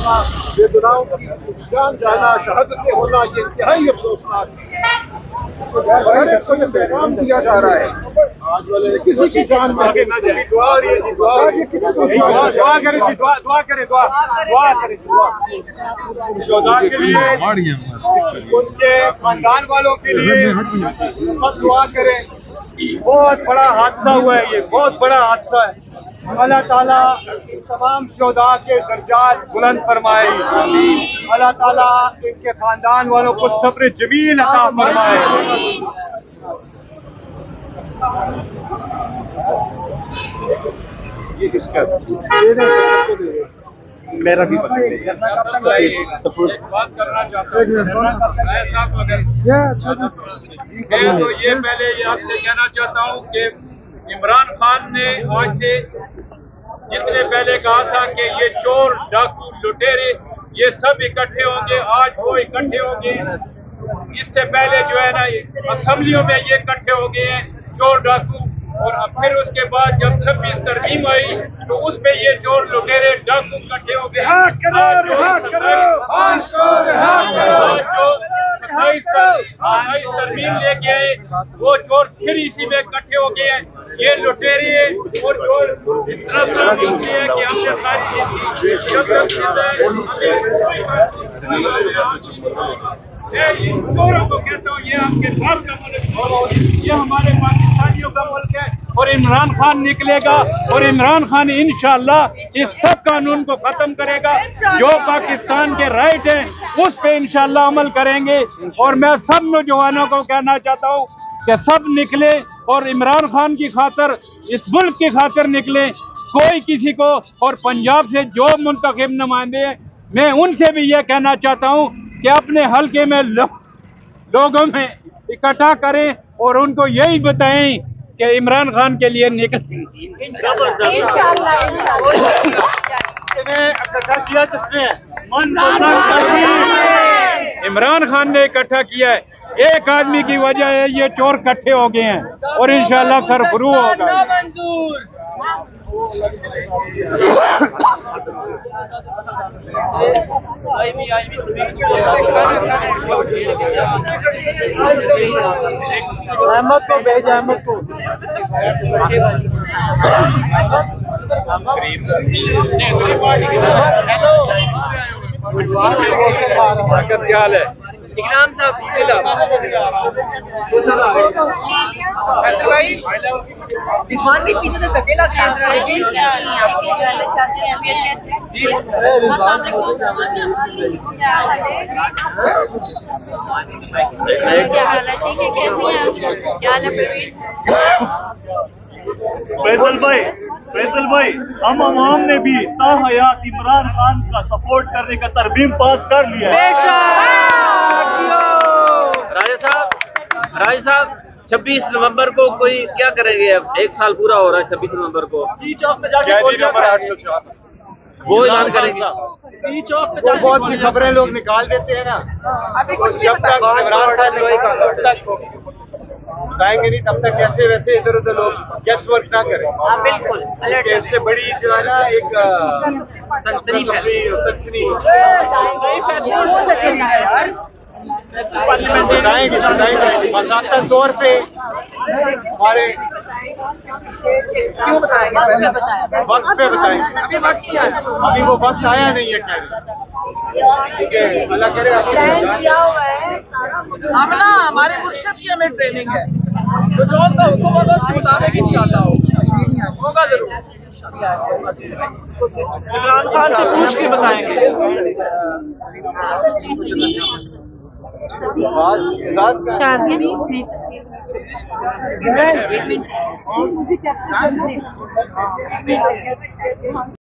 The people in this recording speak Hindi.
बेगुनाहों की जान जाना, शहादतें होना, ये इंतहाई अफसोसनाक है। हर एक को ये पैगाम दिया जा रहा है किसी की जान में दुआ करें शोधा के लिए, उनके खानदान वालों के लिए सब दुआ करें। बहुत बड़ा हादसा हुआ है, ये बहुत बड़ा हादसा है। अल्लाह ताला तमाम शोधा के दर्जात बुलंद फरमाए। अल्लाह ताला इनके खानदान वालों को सब्र जमील अता फरमाए। ये किसका? मेरा भी बात करना चाहता हूँ। तो ये पहले ये आपसे कहना चाहता हूँ कि इमरान खान ने आज से जितने पहले कहा था कि ये चोर डाकू लुटेरे ये सब इकट्ठे होंगे, आज वो इकट्ठे होंगे। इससे पहले जो है ना असेंबलियों में ये इकट्ठे हो गए हैं चोर डाकू, और अब फिर उसके बाद जब 26 तरमीम आई तो उस पे ये चोर लुटेरे डाकू इकट्ठे हो गए। तरमीम लेके आए वो चोर फिर इसी में इकट्ठे हो गए हैं। ये लुटेरे और चोर इस तरह से है कि हमने सारी चोरों को कहता हूँ ये आपके साथ का मुल्क, ये हमारे पाकिस्तानियों का मुल्क है। और इमरान खान निकलेगा और इमरान खान इंशाअल्लाह इस सब कानून को खत्म करेगा। जो पाकिस्तान के राइट हैं उस पे इंशाअल्लाह अमल करेंगे। और मैं सब नौजवानों को कहना चाहता हूँ कि सब निकले और इमरान खान की खातिर, इस मुल्क की खातिर निकले। कोई किसी को, और पंजाब से जो मुंतखब नुमाइंदे हैं मैं उनसे भी ये कहना चाहता हूँ कि अपने हल्के में लोगों में इकट्ठा करें और उनको यही बताएं कि इमरान खान के लिए इकट्ठा किया किसने? इमरान खान ने इकट्ठा किया है। एक आदमी की वजह है ये चोर इकट्ठे हो गए हैं और इंशाल्लाह सरफरू होगा। अहमद को भेज, अहमद को। क्या हाल है? इकराम साहब रिजवान के पीछे से धकेला फैसल भाई हम आवाम ने भी ताहयात इमरान खान का सपोर्ट करने का तरमीम पास कर लिया है। राजा साहब 26 नवंबर को कोई क्या करेंगे? अब 1 साल पूरा हो रहा है 26 नवंबर को नंबर 804 वो ऐलान करेंगे। बहुत सी खबरें लोग निकाल देते हैं ना, अभी कुछ जब तक बताएंगे नहीं तब तक कैसे वैसे इधर उधर लोग गैस वर्क ना करें। बिल्कुल इससे बड़ी जो है ना एक सनसनी बताएंगे बाकायदा तौर पे हमारे क्यों बताएंगे? वक्त पे बताएंगे। अभी वो वक्त आया नहीं है ठीक है। अल्लाह करे हम ना हमारे मुर्शिद की हमें ट्रेनिंग है तो जो उनका हुक्म होगा उसके मुताबिक इंशाल्लाह होगा जरूर। इमरान खान से पूछ के बताएंगे। मुझे क्या